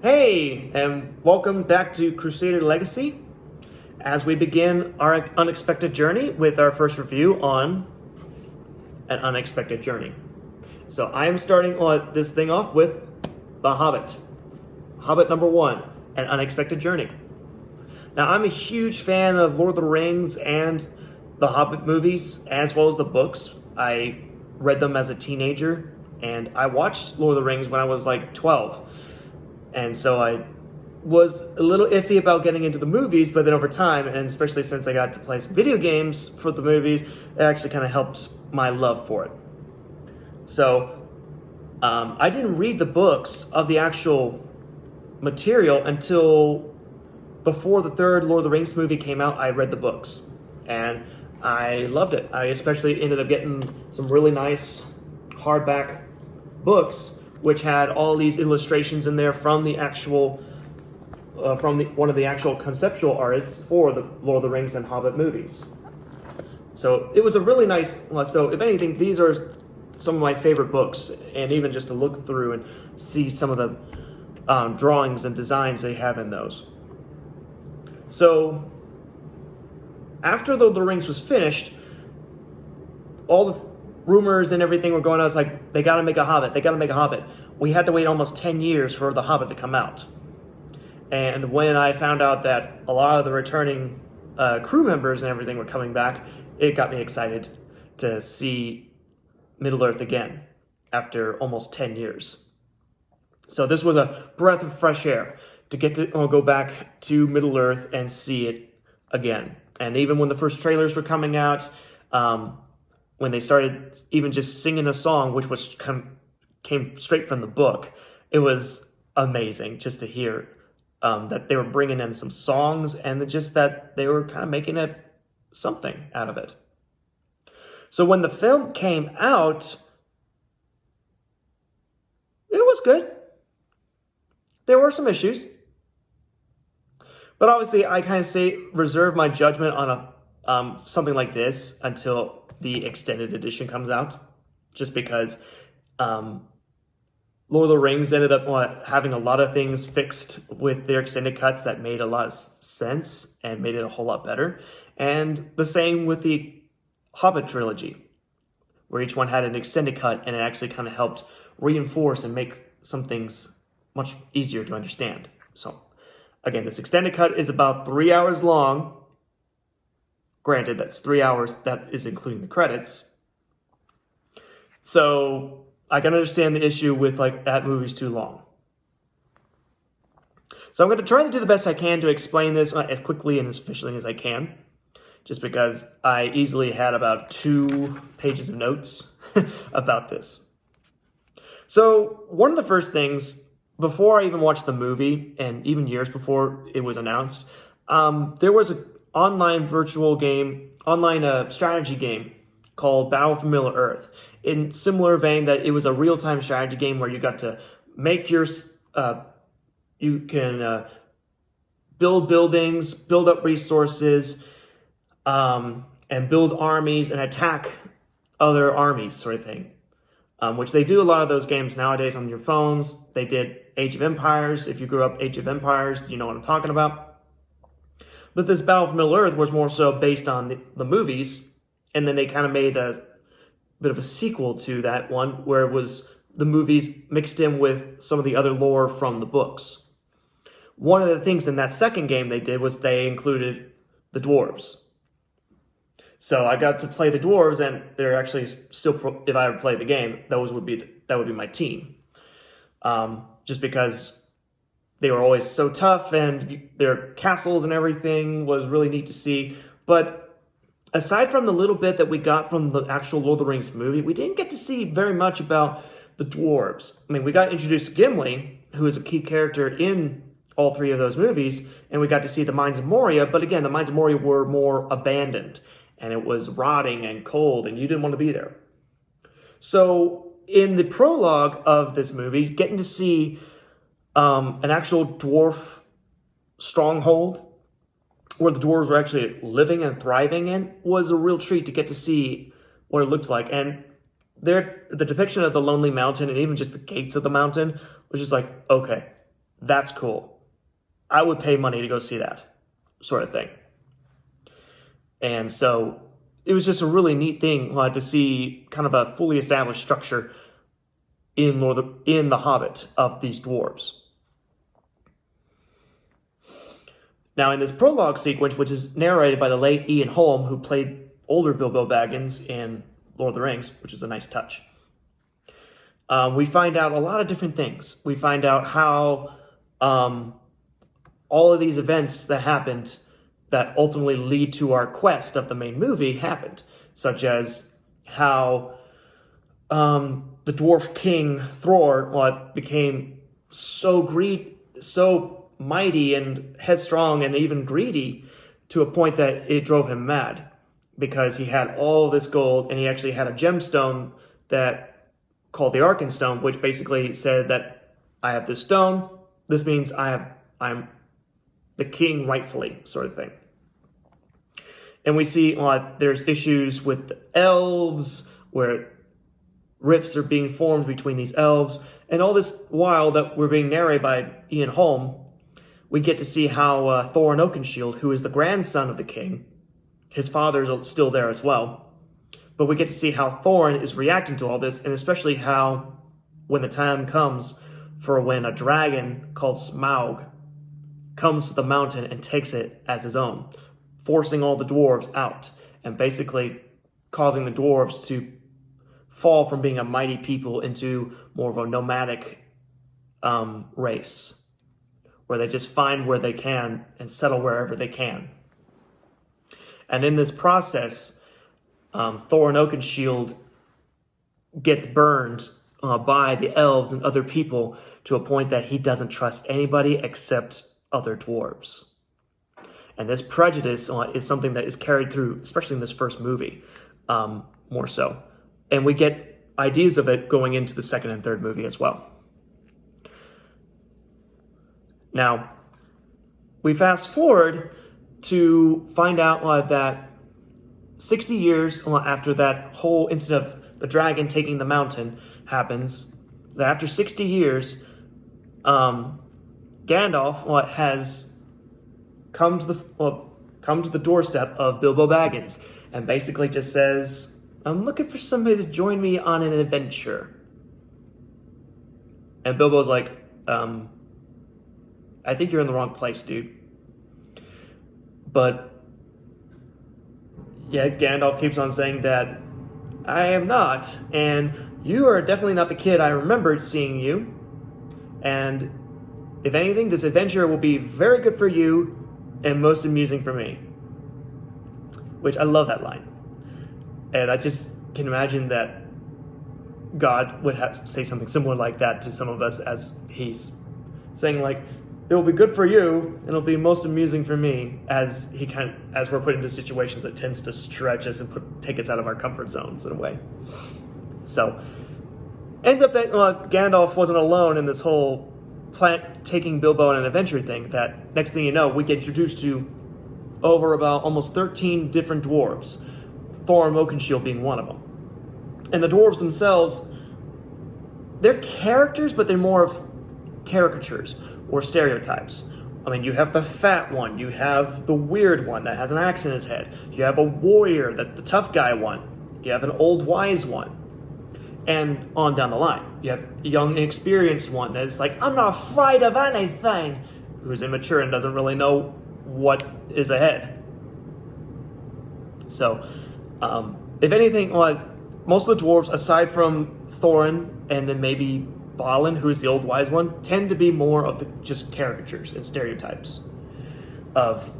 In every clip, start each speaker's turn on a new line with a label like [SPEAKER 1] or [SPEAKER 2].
[SPEAKER 1] Hey, and welcome back to Crusader Legacy as we begin our unexpected journey with our first review on An Unexpected Journey. So I am starting this thing off with The Hobbit. Hobbit number 1, An Unexpected Journey. Now I'm a huge fan of Lord of the Rings and the Hobbit movies as well as the books. I read them as a teenager and I watched Lord of the Rings when I was like 12. And so I was a little iffy about getting into the movies, but then over time, and especially since I got to play some video games for the movies, it actually kind of helped my love for it. So I didn't read the books of the actual material until before the third Lord of the Rings movie came out. I read the books, and I loved it. I especially ended up getting some really nice hardback books which had all these illustrations in there from the actual, one of the actual conceptual artists for the Lord of the Rings and Hobbit movies. So it was a really nice, so if anything, these are some of my favorite books, and even just to look through and see some of the drawings and designs they have in those. So after Lord of the Rings was finished, all the rumors and everything were going on. It's like, they got to make a Hobbit. They got to make a Hobbit. We had to wait almost 10 years for the Hobbit to come out. And when I found out that a lot of the returning crew members and everything were coming back, it got me excited to see Middle-earth again after almost 10 years. So this was a breath of fresh air to get to go back to Middle-earth and see it again. And even when the first trailers were coming out, when they started even just singing a song, which was came straight from the book, it was amazing just to hear that they were bringing in some songs and just that they were kind of making it something out of it. So when the film came out, it was good. There were some issues. But obviously, I kind of reserve my judgment on something like this until the extended edition comes out, just because Lord of the Rings ended up having a lot of things fixed with their extended cuts that made a lot of sense and made it a whole lot better. And the same with the Hobbit trilogy, where each one had an extended cut and it actually kind of helped reinforce and make some things much easier to understand. So again, this extended cut is about 3 hours long. Granted, that's 3 hours, that is including the credits. So I can understand the issue with that movie's too long. So I'm going to try to do the best I can to explain this as quickly and as efficiently as I can, just because I easily had about 2 pages of notes about this. So one of the first things, before I even watched the movie, and even years before it was announced, there was an online strategy game called Battle for Middle-earth. In similar vein, that it was a real-time strategy game where you got to make your, you can build buildings, build up resources, and build armies and attack other armies, sort of thing. Which they do a lot of those games nowadays on your phones. They did Age of Empires. If you grew up Age of Empires, you know what I'm talking about. But this Battle for Middle-earth was more so based on the movies, and then they kind of made a bit of a sequel to that one, where it was the movies mixed in with some of the other lore from the books. One of the things in that second game they did was they included the dwarves. So I got to play the dwarves, and they're actually still, if I ever play the game, that would be my team. Just because they were always so tough, and their castles and everything was really neat to see. But aside from the little bit that we got from the actual Lord of the Rings movie, we didn't get to see very much about the dwarves. I mean, we got introduced to Gimli, who is a key character in all 3 of those movies, and we got to see the Mines of Moria. But again, the Mines of Moria were more abandoned, and it was rotting and cold, and you didn't want to be there. So in the prologue of this movie, getting to see an actual dwarf stronghold where the dwarves were actually living and thriving in was a real treat to get to see what it looked like. And the depiction of the Lonely Mountain and even just the gates of the mountain was just like, okay, That's cool. I would pay money to go see that sort of thing. And so it was just a really neat thing to see kind of a fully established structure in the Hobbit of these dwarves. Now, in this prologue sequence, which is narrated by the late Ian Holm, who played older Bilbo Baggins in Lord of the Rings, which is a nice touch, we find out a lot of different things. We find out how all of these events that happened that ultimately lead to our quest of the main movie happened, such as how the dwarf king Thror became so mighty and headstrong and even greedy to a point that it drove him mad, because he had all this gold and he actually had a gemstone that called the Arkenstone, which basically said that I have this stone. This means I'm the king rightfully, sort of thing. And we see there's issues with the elves, where rifts are being formed between these elves. And all this while that we're being narrated by Ian Holm, we get to see how Thorin Oakenshield, who is the grandson of the king, his father's still there as well, but we get to see how Thorin is reacting to all this, and especially how, when the time comes for when a dragon called Smaug comes to the mountain and takes it as his own, forcing all the dwarves out, and basically causing the dwarves to fall from being a mighty people into more of a nomadic race, where they just find where they can and settle wherever they can. And in this process, Thorin Oakenshield gets burned by the elves and other people to a point that he doesn't trust anybody except other dwarves. And this prejudice is something that is carried through, especially in this first movie, more so. And we get ideas of it going into the second and third movie as well. Now, we fast forward to find out that 60 years after that whole incident of the dragon taking the mountain happens, that after 60 years, Gandalf has come to the doorstep of Bilbo Baggins and basically just says, I'm looking for somebody to join me on an adventure. And Bilbo's like, I think you're in the wrong place, dude. But yeah, Gandalf keeps on saying that I am not, and you are definitely not the kid I remembered seeing you. And if anything, this adventure will be very good for you and most amusing for me. Which I love that line. And I just can imagine that God would have to say something similar like that to some of us, as he's saying, like, it will be good for you, and it'll be most amusing for me, as we're put into situations that tends to stretch us and take us out of our comfort zones in a way. So, ends up that Gandalf wasn't alone in this whole taking Bilbo on an adventure thing. That next thing you know, we get introduced to over about almost 13 different dwarves, Thorin Oakenshield being one of them. And the dwarves themselves, they're characters, but they're more of caricatures or stereotypes. I mean, you have the fat one, you have the weird one that has an axe in his head, you have a warrior, that's the tough guy one, you have an old wise one, and on down the line. You have a young inexperienced one that's like, I'm not afraid of anything, who's immature and doesn't really know what is ahead. So, if anything, most of the dwarves, aside from Thorin and then maybe Balin, who's the old wise one, tend to be more of the just caricatures and stereotypes of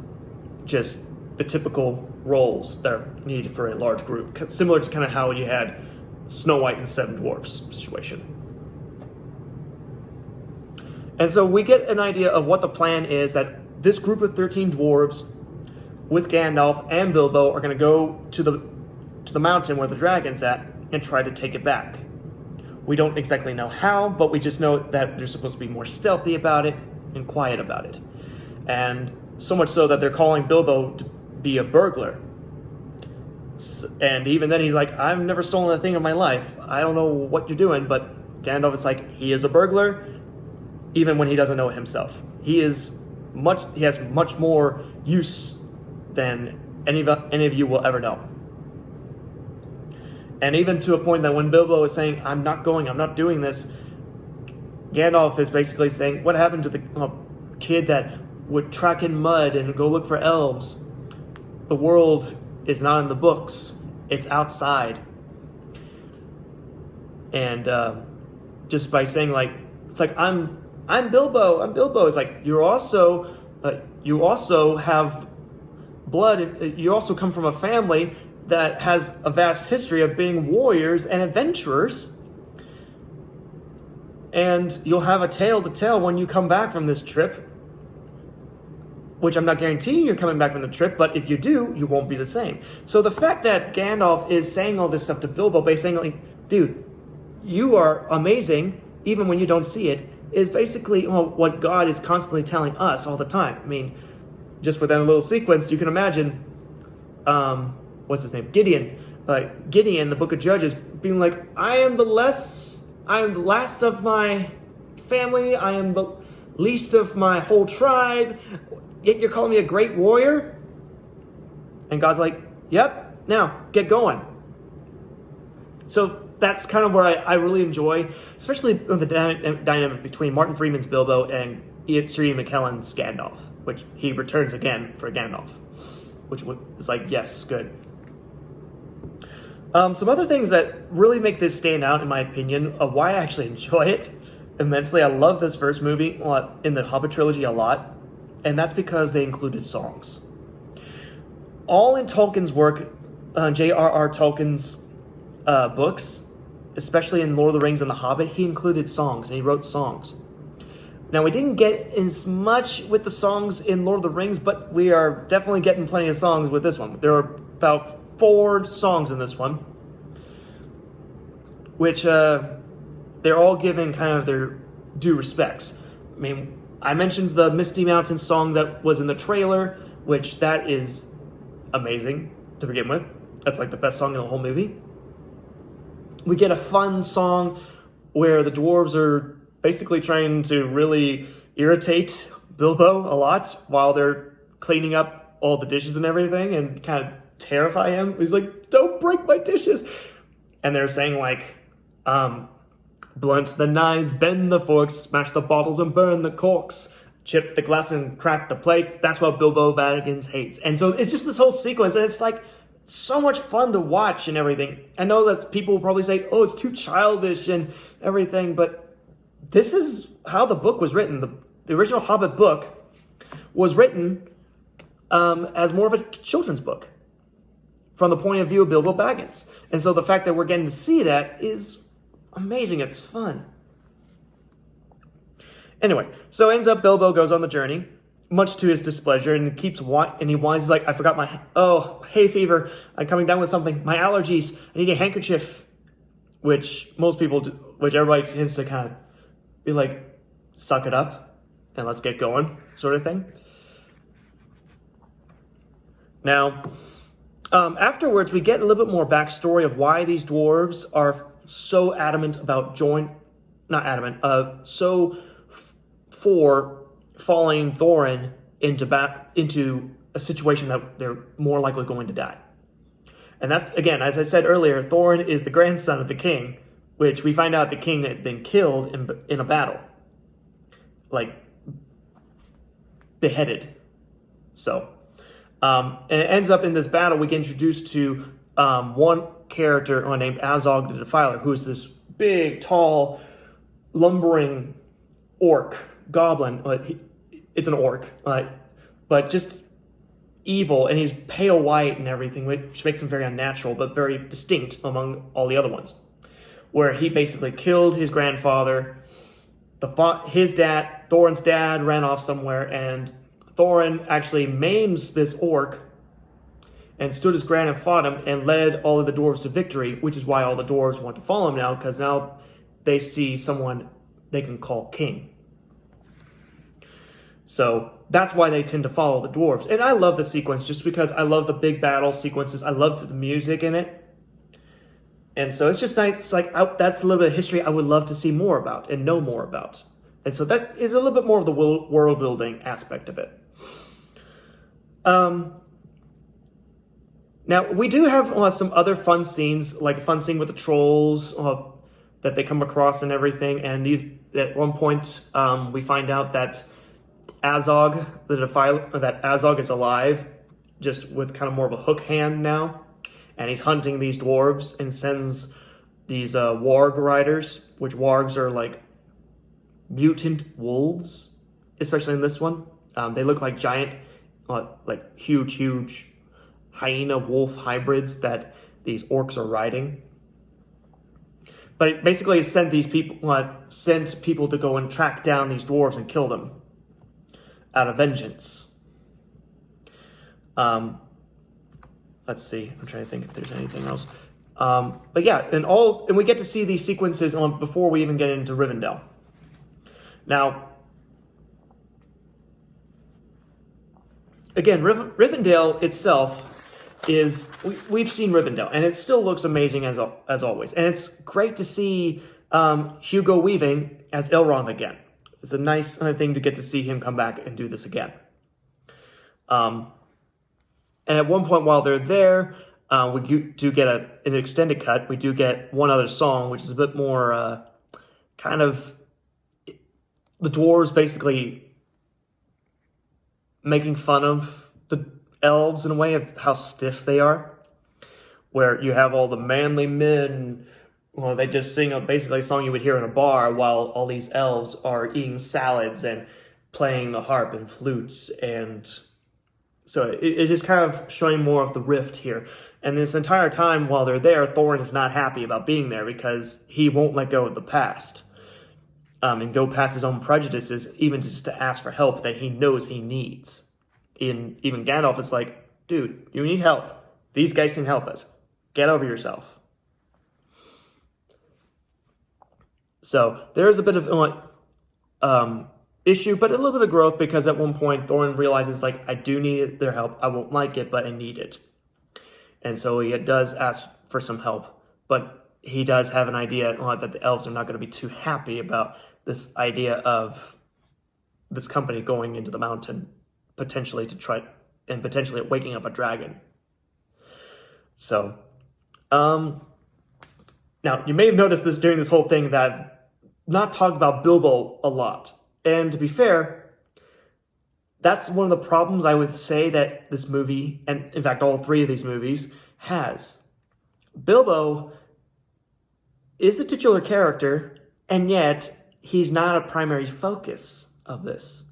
[SPEAKER 1] just the typical roles that are needed for a large group, similar to kind of how you had Snow White and the Seven Dwarfs situation. And so we get an idea of what the plan is, that this group of 13 dwarves with Gandalf and Bilbo are going to go to the mountain where the dragon's at and try to take it back. We don't exactly know how, but we just know that they're supposed to be more stealthy about it and quiet about it. And so much so that they're calling Bilbo to be a burglar. And even then he's like, I've never stolen a thing in my life. I don't know what you're doing, but Gandalf is like, he is a burglar. even when he doesn't know it himself. He has much more use than any of you will ever know. And even to a point that when Bilbo is saying, I'm not doing this, Gandalf is basically saying, what happened to the kid that would track in mud and go look for elves? The world is not in the books, it's outside. And just by saying, like, it's like, I'm Bilbo. It's like, you also have blood, and you also come from a family that has a vast history of being warriors and adventurers. And you'll have a tale to tell when you come back from this trip, which I'm not guaranteeing you're coming back from the trip, but if you do, you won't be the same. So the fact that Gandalf is saying all this stuff to Bilbo, basically, dude, you are amazing, even when you don't see it, is basically what God is constantly telling us all the time. I mean, just within a little sequence, you can imagine, what's his name? Gideon, the Book of Judges, being like, I am the last of my family, I am the least of my whole tribe, yet you're calling me a great warrior? And God's like, yep, now, get going. So that's kind of where I really enjoy, especially the dynamic between Martin Freeman's Bilbo and Sir Ian McKellen's Gandalf, which he returns again for Gandalf, which is like, yes, good. Some other things that really make this stand out, in my opinion, of why I actually enjoy it immensely. I love this first movie in the Hobbit trilogy a lot, and that's because they included songs. All in Tolkien's work, J.R.R. Tolkien's books, especially in Lord of the Rings and The Hobbit, he included songs, and he wrote songs. Now, we didn't get as much with the songs in Lord of the Rings, but we are definitely getting plenty of songs with this one. There are about 4 songs in this one, which they're all given kind of their due respects. I mean, I mentioned the Misty Mountains song that was in the trailer, which that is amazing to begin with. That's like the best song in the whole movie. We get a fun song where the dwarves are basically trying to really irritate Bilbo a lot while they're cleaning up all the dishes and everything and kind of terrify him. He's like, don't break my dishes. And they're saying like, blunt the knives, bend the forks, smash the bottles and burn the corks, chip the glass and crack the plates. That's what Bilbo Baggins hates. And so it's just this whole sequence, and it's like so much fun to watch and everything. I know that people will probably say, oh, it's too childish and everything, but this is how the book was written. The original Hobbit book was written as more of a children's book from the point of view of Bilbo Baggins. And so the fact that we're getting to see that is amazing. It's fun. Anyway, so ends up Bilbo goes on the journey, much to his displeasure, and he whines like, I forgot hay fever, I'm coming down with something, my allergies, I need a handkerchief, which most people do, which everybody tends to kind of be like, suck it up and let's get going, sort of thing. Now, afterwards, we get a little bit more backstory of why these dwarves are so adamant about for following Thorin into a situation that they're more likely going to die. And that's, again, as I said earlier, Thorin is the grandson of the king, which we find out the king had been killed in a battle. Like, beheaded. So, and it ends up in this battle, we get introduced to one character named Azog the Defiler, who's this big, tall, lumbering goblin. It's an orc, but just evil, and he's pale white and everything, which makes him very unnatural, but very distinct among all the other ones. Where he basically killed his grandfather. Thorin's dad, ran off somewhere, and Thorin actually maims this orc and stood his ground and fought him and led all of the dwarves to victory, which is why all the dwarves want to follow him now, because now they see someone they can call king. So that's why they tend to follow the dwarves. And I love the sequence just because I love the big battle sequences. I love the music in it. And so it's just nice. It's like, that's a little bit of history I would love to see more about and know more about. And so that is a little bit more of the world building aspect of it. Now, we do have some other fun scenes, like a fun scene with the trolls that they come across and everything. And at one point, we find out that Azog, that Azog is alive, just with kind of more of a hook hand now. And he's hunting these dwarves and sends these warg riders, which wargs are like mutant wolves, especially in this one. They look like giant, like huge hyena wolf hybrids that these orcs are riding. But it basically sent people to go and track down these dwarves and kill them out of vengeance. Let's see. I'm trying to think if there's anything else. But yeah, and we get to see these sequences before we even get into Rivendell. Now, again, Rivendell itself is, we've seen Rivendell, and it still looks amazing as always. And it's great to see Hugo Weaving as Elrond again. It's a nice thing to get to see him come back and do this again. And at one point while they're there, we do get an extended cut. We do get one other song, which is a bit more kind of the dwarves basically making fun of the elves in a way of how stiff they are, where you have all the manly men, well, they just sing basically a song you would hear in a bar while all these elves are eating salads and playing the harp and flutes. And so it's just kind of showing more of the rift here. And this entire time while they're there, Thorin is not happy about being there because he won't let go of the past and go past his own prejudices, even just to ask for help that he knows he needs. Even Gandalf is like, dude, you need help. These guys can help us. Get over yourself. So there's a bit of issue, but a little bit of growth, because at one point Thorin realizes, like, I do need their help. I won't like it, but I need it. And so he does ask for some help, but he does have an idea that the elves are not going to be too happy about this idea of this company going into the mountain, potentially waking up a dragon. So, now you may have noticed this during this whole thing that I've not talked about Bilbo a lot. And to be fair, that's one of the problems I would say that this movie, and in fact all three of these movies, has. Bilbo is the titular character, and yet he's not a primary focus of this.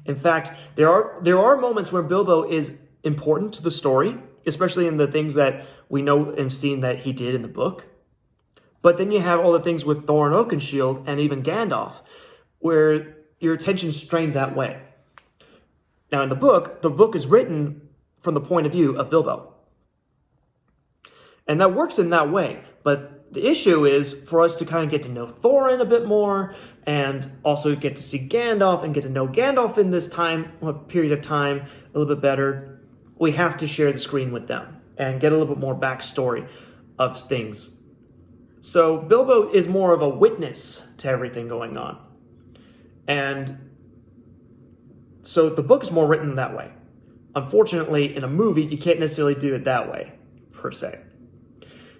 [SPEAKER 1] In fact, there are moments where Bilbo is important to the story, especially in the things that we know and seen that he did in the book. But then you have all the things with Thorin Oakenshield and even Gandalf, where your attention's strained that way. Now in the book is written from the point of view of Bilbo. And that works in that way, but the issue is for us to kind of get to know Thorin a bit more, and also get to see Gandalf and get to know Gandalf in this period of time a little bit better. We have to share the screen with them and get a little bit more backstory of things. So Bilbo is more of a witness to everything going on. And so the book is more written that way. Unfortunately, in a movie, you can't necessarily do it that way, per se.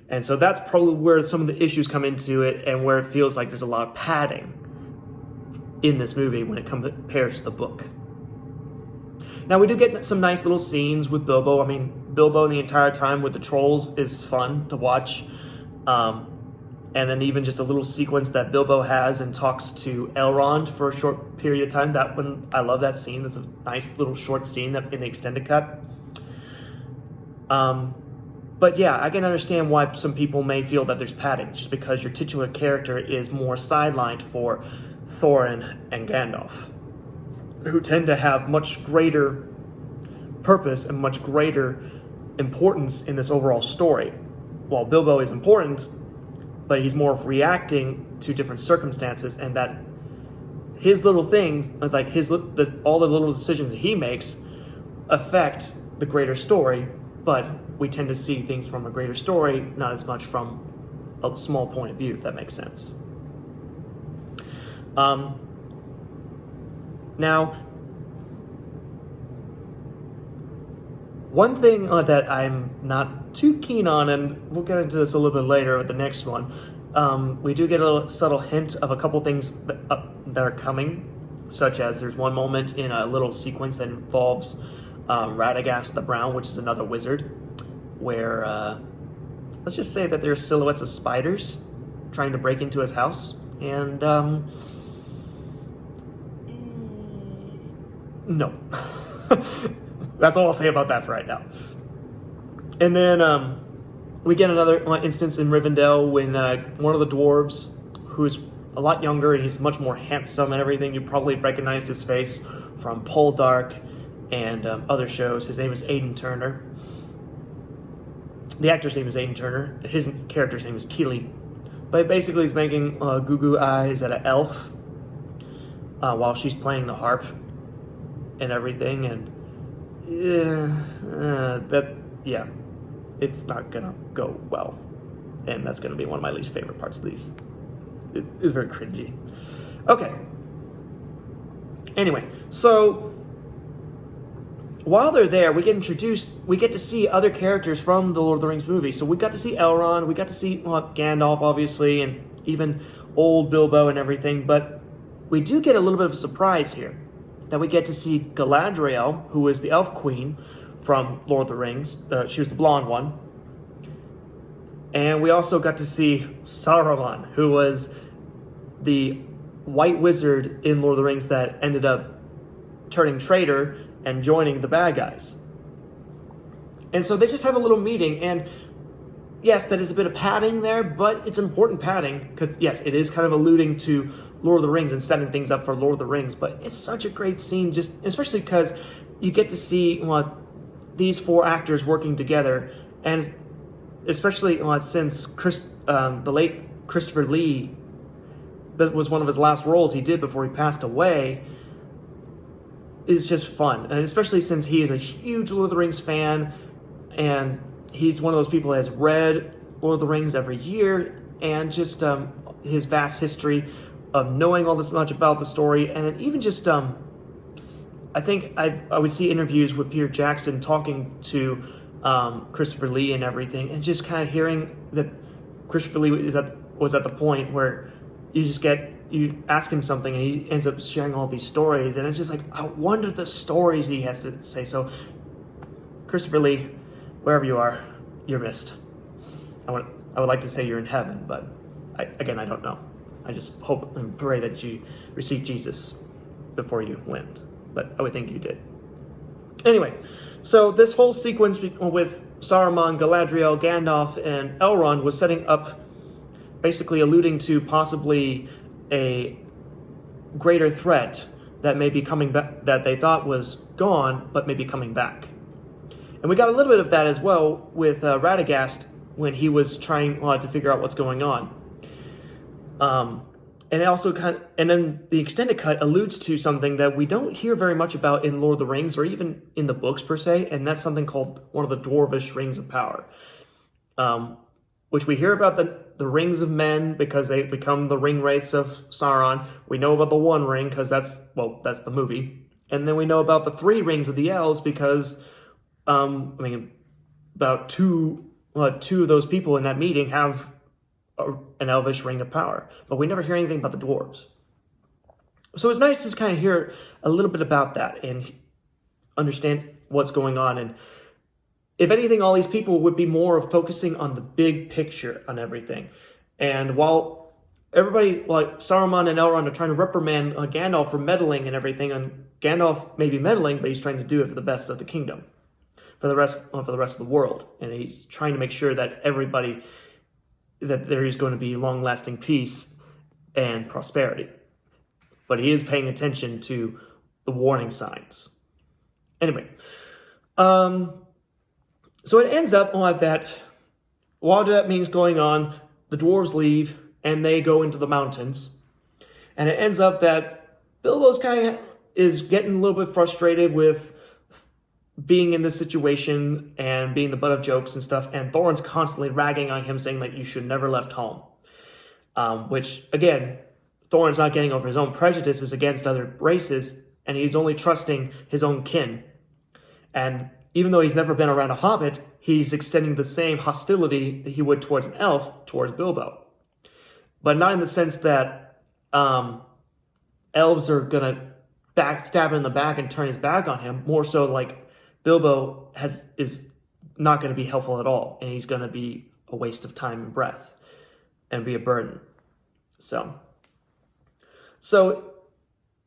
[SPEAKER 1] And so that's probably where some of the issues come into it, and where it feels like there's a lot of padding in this movie when it compares to the book. Now, we do get some nice little scenes with Bilbo. I mean, Bilbo the entire time with the trolls is fun to watch. And then even just a little sequence that Bilbo has and talks to Elrond for a short period of time. That one, I love that scene. That's a nice little short scene in the extended cut. But yeah, I can understand why some people may feel that there's padding, just because your titular character is more sidelined for Thorin and Gandalf, who tend to have much greater purpose and much greater importance in this overall story. While Bilbo is important, but he's more of reacting to different circumstances, and that his little things, like all the little decisions that he makes, affect the greater story, but we tend to see things from a greater story, not as much from a small point of view, if that makes sense. Now, one thing that I'm not too keen on, and we'll get into this a little bit later with the next one, we do get a little subtle hint of a couple things that are coming, such as there's one moment in a little sequence that involves Radagast the Brown, which is another wizard, where let's just say that there's silhouettes of spiders trying to break into his house, and no. That's all I'll say about that for right now. And then we get another instance in Rivendell when one of the dwarves, who's a lot younger and he's much more handsome and everything, you probably recognize his face from Poldark and other shows. His name is Aidan Turner. The actor's name is Aidan Turner. His character's name is Keeley. But basically he's making goo-goo eyes at an elf while she's playing the harp and everything, and it's not gonna go well, and that's gonna be one of my least favorite parts of these. It is very cringy. Okay. Anyway, so while they're there, we get to see other characters from the Lord of the Rings movie. So we got to see Elrond, we got to see Gandalf, obviously, and even old Bilbo and everything, but we do get a little bit of a surprise here, that we get to see Galadriel, who is the elf queen from Lord of the Rings. She was the blonde one. And we also got to see Saruman, who was the white wizard in Lord of the Rings that ended up turning traitor and joining the bad guys. And so they just have a little meeting, and yes, that is a bit of padding there, but it's important padding, because yes, it is kind of alluding to Lord of the Rings and setting things up for Lord of the Rings, but it's such a great scene, just especially because you get to see these four actors working together, and especially since the late Christopher Lee, that was one of his last roles he did before he passed away, is just fun, and especially since he is a huge Lord of the Rings fan, and he's one of those people that has read Lord of the Rings every year, and just his vast history of knowing all this much about the story, and then even just I think I would see interviews with Peter Jackson talking to Christopher Lee and everything, and just kind of hearing that Christopher Lee was at the point where you ask him something and he ends up sharing all these stories, and it's just like, I wonder the stories he has to say. So Christopher Lee, wherever you are, you're missed. I would like to say you're in heaven, but I don't know. I just hope and pray that you receive Jesus before you went, but I would think you did. Anyway, so this whole sequence with Saruman, Galadriel, Gandalf, and Elrond was setting up, basically alluding to possibly a greater threat that may be coming back, that they thought was gone, but may be coming back. And we got a little bit of that as well with Radagast when he was trying to figure out what's going on. And it also and then the extended cut alludes to something that we don't hear very much about in Lord of the Rings or even in the books per se, and that's something called one of the Dwarvish Rings of Power, which we hear about the Rings of Men because they become the ring wraiths of Sauron. We know about the One Ring because that's the movie, and then we know about the three rings of the elves because about two of those people in that meeting have an elvish ring of power, but we never hear anything about the dwarves. So it's nice to just kind of hear a little bit about that and understand what's going on. And if anything, all these people would be more of focusing on the big picture on everything. And while everybody, like Saruman and Elrond, are trying to reprimand Gandalf for meddling and everything, and Gandalf may be meddling, but he's trying to do it for the best of the kingdom, for the rest of the world, and he's trying to make sure that that there is going to be long-lasting peace and prosperity. But he is paying attention to the warning signs. Anyway, so it ends up that while that meeting's going on, the dwarves leave and they go into the mountains. And it ends up that Bilbo's is getting a little bit frustrated with being in this situation and being the butt of jokes and stuff, and Thorin's constantly ragging on him, saying that you should never left home. Which, again, Thorin's not getting over his own prejudices against other races, and he's only trusting his own kin. And even though he's never been around a hobbit, he's extending the same hostility that he would towards an elf towards Bilbo. But not in the sense that elves are going to stab him in the back and turn his back on him. More so like Bilbo is not going to be helpful at all, and he's going to be a waste of time and breath and be a burden. So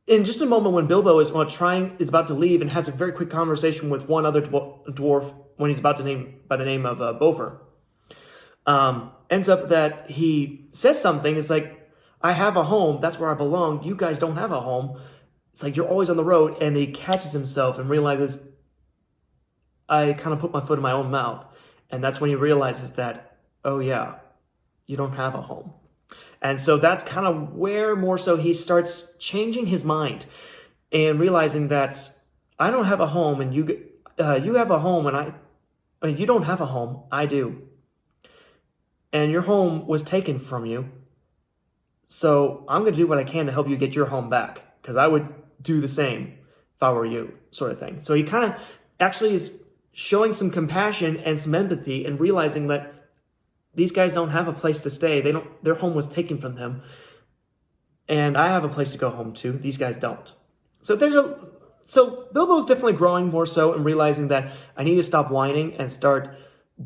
[SPEAKER 1] in just a moment when Bilbo is about to leave and has a very quick conversation with one other dwarf when he's about to name by the name of Bofer, ends up that he says something. It's like, I have a home. That's where I belong. You guys don't have a home. It's like, you're always on the road. And he catches himself and realizes, I kind of put my foot in my own mouth. And that's when he realizes that, oh yeah, you don't have a home. And so that's kind of where more so he starts changing his mind and realizing that I don't have a home, and you have a home, and you don't have a home. I do. And your home was taken from you. So I'm going to do what I can to help you get your home back, because I would do the same if I were you, sort of thing. So he kind of actually is showing some compassion and some empathy and realizing that these guys don't have a place to stay. Their home was taken from them. And I have a place to go home to. These guys don't. So Bilbo's definitely growing more so and realizing that I need to stop whining and start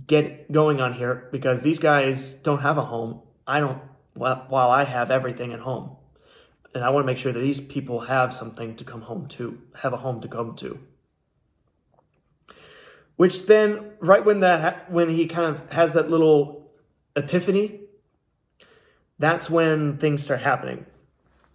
[SPEAKER 1] going on here, because these guys don't have a home. I don't, while I have everything at home. And I want to make sure that these people have something to come home to, have a home to come to. Which then, right when he kind of has that little epiphany, that's when things start happening.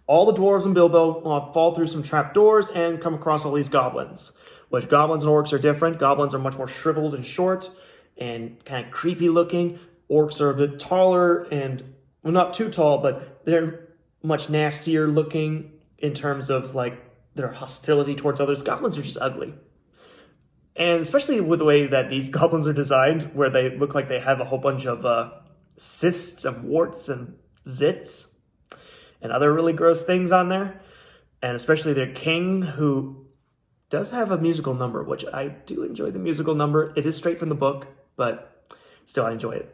[SPEAKER 1] All the dwarves and Bilbo fall through some trapdoors and come across all these goblins, which goblins and orcs are different. Goblins are much more shriveled and short and kind of creepy looking. Orcs are a bit taller and, well, not too tall, but they're much nastier looking in terms of like their hostility towards others. Goblins are just ugly. And especially with the way that these goblins are designed, where they look like they have a whole bunch of cysts and warts and zits and other really gross things on there. And especially their king, who does have a musical number, which I do enjoy the musical number. It is straight from the book, but still I enjoy it.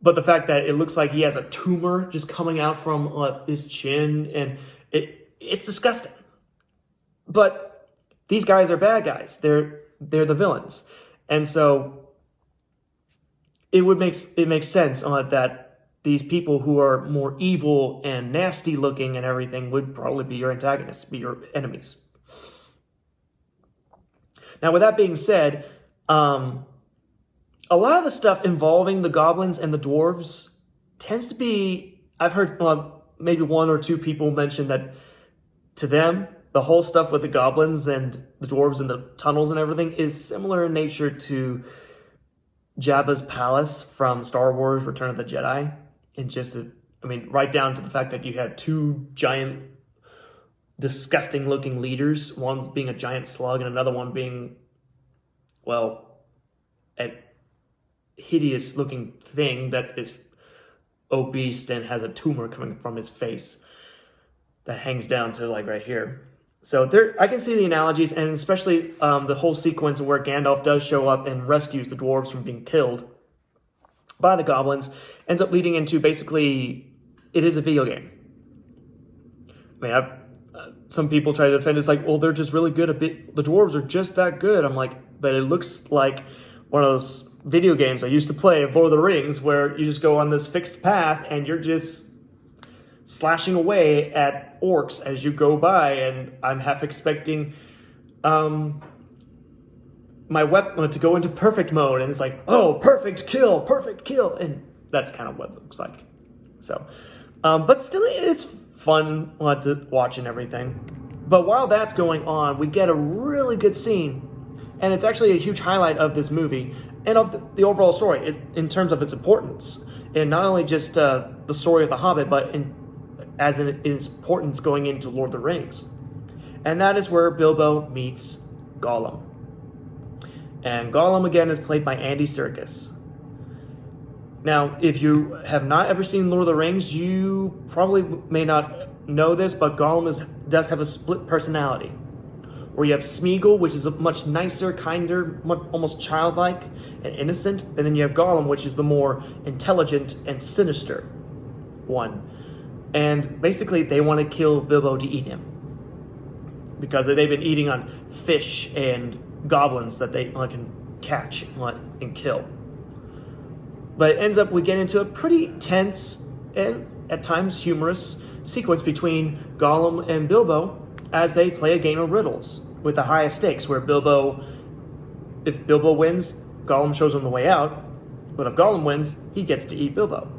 [SPEAKER 1] But the fact that it looks like he has a tumor just coming out from his chin, and it's disgusting. But these guys are bad guys. They're the villains. And so it makes sense that these people who are more evil and nasty looking and everything would probably be your antagonists, be your enemies. Now, with that being said, a lot of the stuff involving the goblins and the dwarves tends to be, I've heard maybe one or two people mention that to them, the whole stuff with the goblins and the dwarves and the tunnels and everything is similar in nature to Jabba's palace from Star Wars Return of the Jedi. And just, right down to the fact that you have two giant, disgusting looking leaders, one being a giant slug and another one being, a hideous looking thing that is obese and has a tumor coming from his face that hangs down to like right here. So I can see the analogies, and especially the whole sequence where Gandalf does show up and rescues the dwarves from being killed by the goblins, ends up leading into basically, it is a video game. Some people try to defend it's like, well, they're just really good the dwarves are just that good. I'm like, but it looks like one of those video games I used to play of Lord of the Rings, where you just go on this fixed path and you're just slashing away at orcs as you go by, and I'm half expecting my weapon to go into perfect mode, and it's like, oh, perfect kill, and that's kind of what it looks like. So, but still, it's fun to watch and everything. But while that's going on, we get a really good scene, and it's actually a huge highlight of this movie and of the overall story in terms of its importance, and not only just the story of the Hobbit, but in its importance going into Lord of the Rings. And that is where Bilbo meets Gollum. And Gollum, again, is played by Andy Serkis. Now, if you have not ever seen Lord of the Rings, you probably may not know this, but Gollum does have a split personality, where you have Smeagol, which is a much nicer, kinder, almost childlike and innocent, and then you have Gollum, which is the more intelligent and sinister one. And basically, they want to kill Bilbo to eat him, because they've been eating on fish and goblins that they can catch and kill. But it ends up, we get into a pretty tense and at times humorous sequence between Gollum and Bilbo as they play a game of riddles with the highest stakes, where if Bilbo wins, Gollum shows him the way out, but if Gollum wins, he gets to eat Bilbo.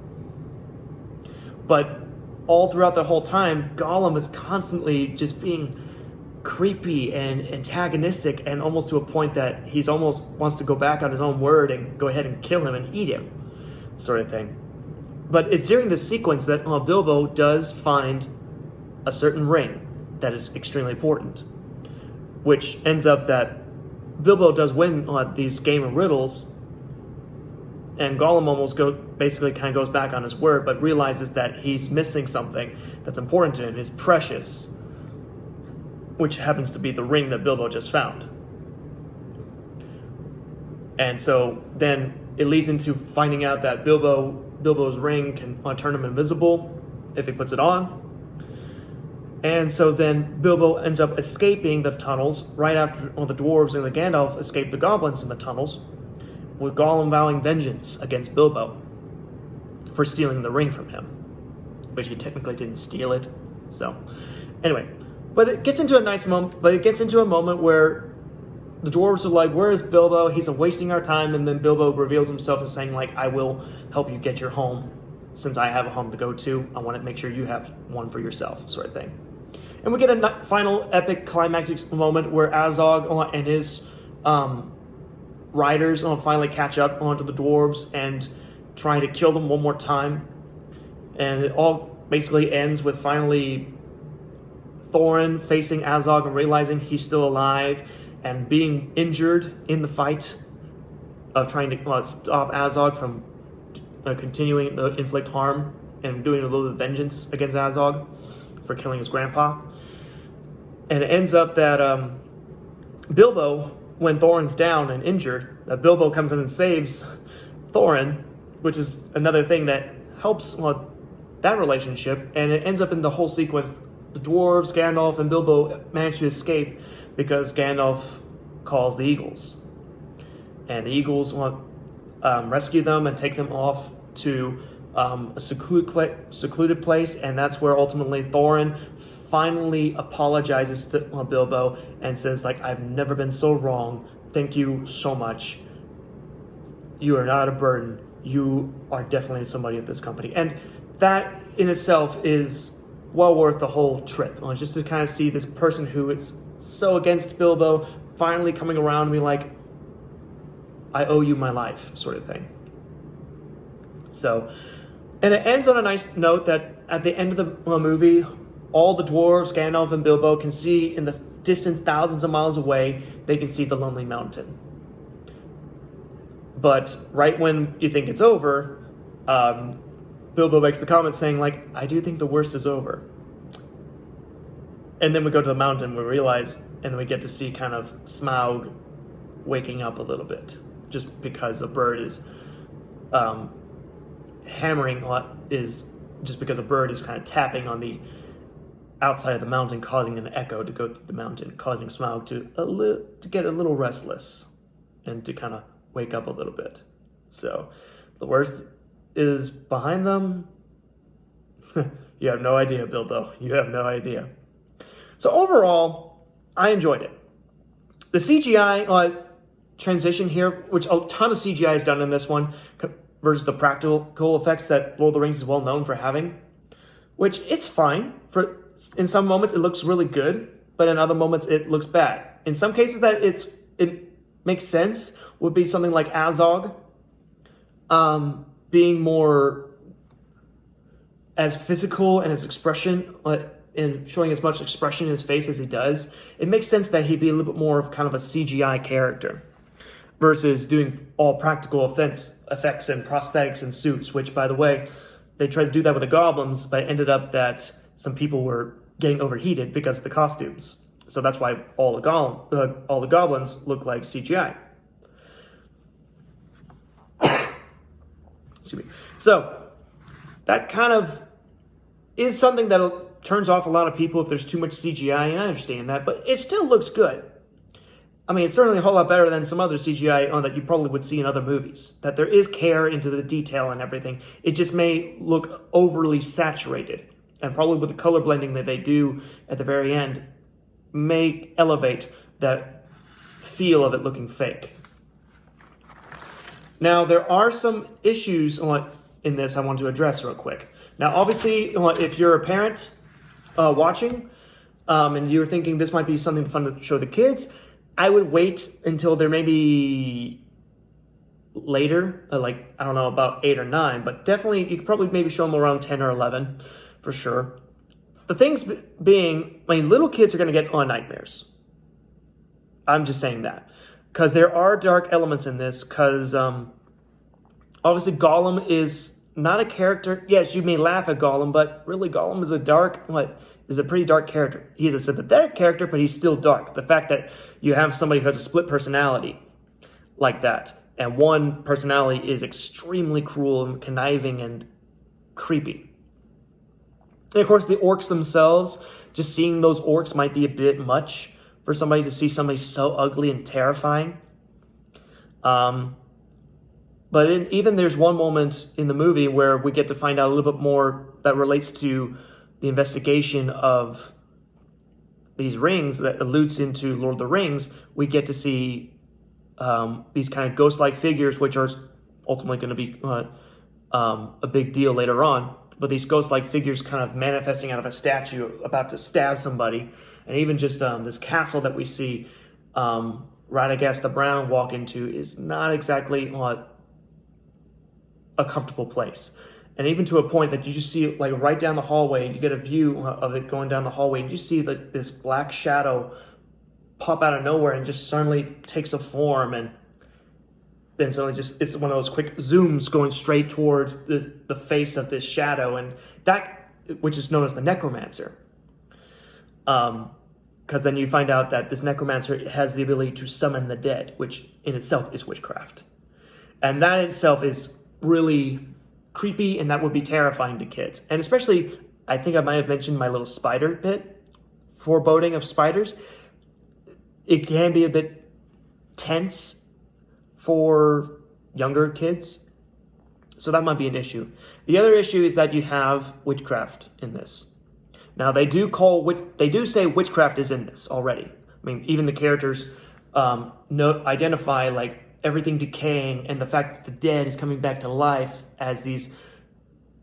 [SPEAKER 1] But all throughout the whole time, Gollum is constantly just being creepy and antagonistic, and almost to a point that he's almost wants to go back on his own word and go ahead and kill him and eat him, sort of thing. But it's during this sequence that Bilbo does find a certain ring that is extremely important, which ends up that Bilbo does win these game of riddles, and Gollum almost basically kind of goes back on his word, but realizes that he's missing something that's important to him, his precious, which happens to be the ring that Bilbo just found. And so then it leads into finding out that Bilbo's ring can turn him invisible if he puts it on. And so then Bilbo ends up escaping the tunnels right after the dwarves and the Gandalf escape the goblins in the tunnels, with Gollum vowing vengeance against Bilbo for stealing the ring from him, which he technically didn't steal it. So anyway, but it gets into a nice moment. But it gets into a moment where the dwarves are like, "Where is Bilbo? He's wasting our time." And then Bilbo reveals himself as saying, like, "I will help you get your home, since I have a home to go to. I want to make sure you have one for yourself," sort of thing. And we get a final epic climactic moment where Azog and his riders finally catch up onto the dwarves and try to kill them one more time. And it all basically ends with finally Thorin facing Azog and realizing he's still alive and being injured in the fight of trying to stop Azog from continuing to inflict harm and doing a little bit of vengeance against Azog for killing his grandpa. And it ends up that Bilbo, when Thorin's down and injured, that Bilbo comes in and saves Thorin, which is another thing that helps that relationship. And it ends up in the whole sequence, the dwarves, Gandalf, and Bilbo manage to escape because Gandalf calls the Eagles. And the Eagles rescue them and take them off to a secluded place, and that's where ultimately Thorin finally apologizes to Bilbo and says, like, "I've never been so wrong. Thank you so much. You are not a burden. You are definitely somebody of this company." And that in itself is well worth the whole trip. Just to kind of see this person who is so against Bilbo finally coming around and be like, "I owe you my life," sort of thing. So, and it ends on a nice note that at the end of the movie, all the dwarves, Gandalf and Bilbo, can see in the distance, thousands of miles away, they can see the Lonely Mountain. But right when you think it's over, Bilbo makes the comment saying, like, "I do think the worst is over." And then we go to the mountain, we realize, and then we get to see kind of Smaug waking up a little bit, just because a bird is hammering just because a bird is kind of tapping on the outside of the mountain, causing an echo to go through the mountain, causing Smaug to get a little restless and to kind of wake up a little bit. So the worst is behind them. You have no idea, Bilbo. You have no idea. So overall, I enjoyed it. The CGI transition here, which a ton of CGI is done in this one, versus the practical effects that Lord of the Rings is well known for having, which it's fine. In some moments, it looks really good, but in other moments, it looks bad. In some cases that it makes sense would be something like Azog being more as physical and his expression, and showing as much expression in his face as he does. It makes sense that he'd be a little bit more of kind of a CGI character versus doing all practical effects and prosthetics and suits, which, by the way, they tried to do that with the goblins, but it ended up that some people were getting overheated because of the costumes. So that's why all the goblins look like CGI. Excuse me. So that kind of is something that turns off a lot of people if there's too much CGI, and I understand that, but it still looks good. I mean, it's certainly a whole lot better than some other CGI that you probably would see in other movies. That there is care into the detail and everything. It just may look overly saturated. And probably with the color blending that they do at the very end may elevate that feel of it looking fake. Now, there are some issues in this I want to address real quick. Now, obviously, if you're a parent watching and you're thinking this might be something fun to show the kids, I would wait until they're maybe later, like, I don't know, about 8 or 9, but definitely you could probably maybe show them around 10 or 11 for sure. The things being, I mean, little kids are going to get nightmares. I'm just saying that. Because there are dark elements in this, because obviously Gollum is not a character. Yes, you may laugh at Gollum, but really Gollum is a pretty dark character. He's a sympathetic character, but he's still dark. The fact that you have somebody who has a split personality like that, and one personality is extremely cruel and conniving and creepy. And of course, the orcs themselves, just seeing those orcs might be a bit much for somebody to see somebody so ugly and terrifying. But even there's one moment in the movie where we get to find out a little bit more that relates to the investigation of these rings that alludes into Lord of the Rings. We get to see these kind of ghost-like figures, which are ultimately going to be a big deal later on. But these ghost-like figures kind of manifesting out of a statue about to stab somebody. And even just this castle that we see Radagast the Brown walk into is not exactly a comfortable place. And even to a point that you just see like right down the hallway, you get a view of it going down the hallway, and you see this black shadow pop out of nowhere and just suddenly takes a form, and then suddenly it's one of those quick zooms going straight towards the face of this shadow, and that, which is known as the necromancer. Because then you find out that this necromancer has the ability to summon the dead, which in itself is witchcraft. And that itself is really creepy, and that would be terrifying to kids. And especially, I think I might have mentioned my little spider bit, foreboding of spiders. It can be a bit tense for younger kids, so that might be an issue. The other issue is that you have witchcraft in this. Now, they do say witchcraft is in this already. I mean, even the characters identify like everything decaying and the fact that the dead is coming back to life as these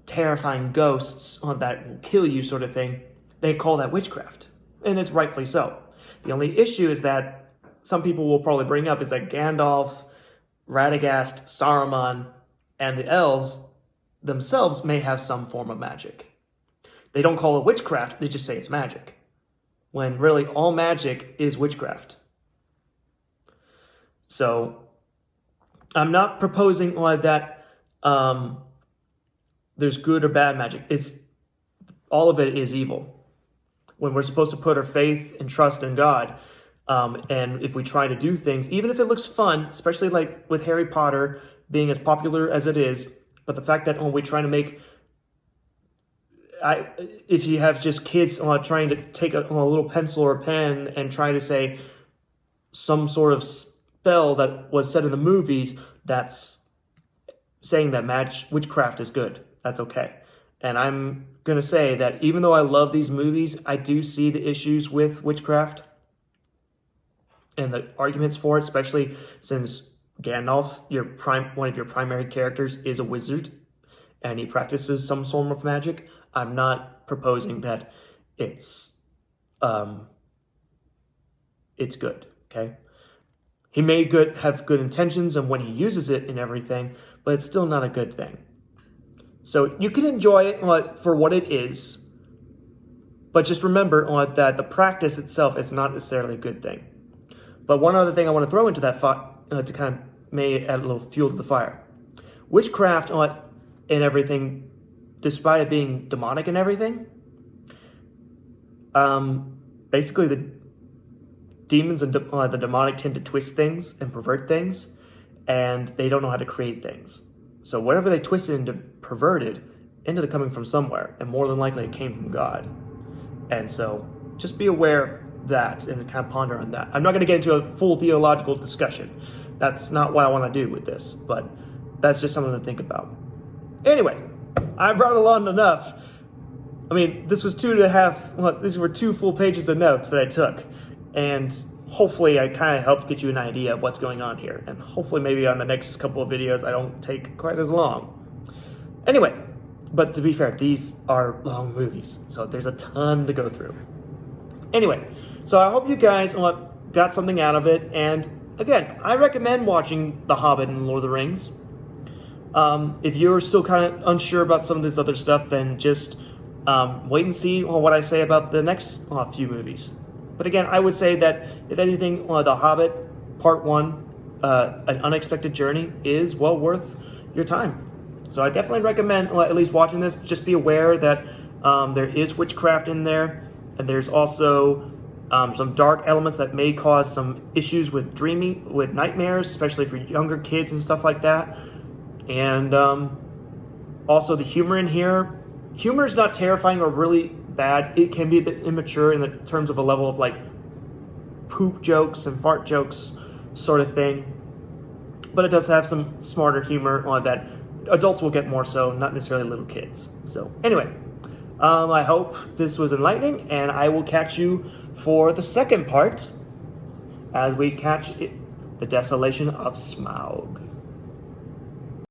[SPEAKER 1] terrifying ghosts that will kill you sort of thing. They call that witchcraft, and it's rightfully so. The only issue is that some people will probably bring up is that Gandalf, Radagast, Saruman, and the elves themselves may have some form of magic. They don't call it witchcraft, they just say it's magic. When really all magic is witchcraft. So, I'm not proposing that there's good or bad magic. All of it is evil. When we're supposed to put our faith and trust in God, and if we try to do things, even if it looks fun, especially like with Harry Potter being as popular as it is, but the fact that when we try to make, if you have just kids trying to take a little pencil or a pen and try to say some sort of spell that was said in the movies, that's saying that witchcraft is good. That's okay. And I'm going to say that even though I love these movies, I do see the issues with witchcraft and the arguments for it, especially since Gandalf, one of your primary characters, is a wizard and he practices some form of magic. I'm not proposing that it's good, okay? He may have good intentions and when he uses it and everything, but it's still not a good thing. So you can enjoy it for what it is, but just remember that the practice itself is not necessarily a good thing. But one other thing I want to throw into that to kind of may add a little fuel to the fire. Witchcraft and everything, despite it being demonic and everything, basically demons and the demonic tend to twist things and pervert things, and they don't know how to create things. So whatever they twisted and perverted ended up coming from somewhere, and more than likely it came from God. And so just be aware of that and kind of ponder on that. I'm not going to get into a full theological discussion. That's not what I want to do with this, but that's just something to think about. Anyway, I've run along enough. I mean, this was these were 2 full pages of notes that I took, and hopefully I kind of helped get you an idea of what's going on here, and hopefully maybe on the next couple of videos I don't take quite as long. Anyway, but to be fair, these are long movies, so there's a ton to go through. Anyway, so I hope you guys got something out of it, and again, I recommend watching The Hobbit and Lord of the Rings. If you're still kind of unsure about some of this other stuff, then just wait and see what I say about the next few movies. But again, I would say that, if anything, The Hobbit Part 1, An Unexpected Journey, is well worth your time. So I definitely recommend at least watching this. Just be aware that there is witchcraft in there, and there's also some dark elements that may cause some issues with dreaming, with nightmares, especially for younger kids and stuff like that. And also the humor in here. Humor is not terrifying or really bad. It can be a bit immature in the terms of a level of like poop jokes and fart jokes sort of thing. But it does have some smarter humor that adults will get more so, not necessarily little kids. So anyway, I hope this was enlightening, and I will catch you for the second part as we catch the desolation of Smaug.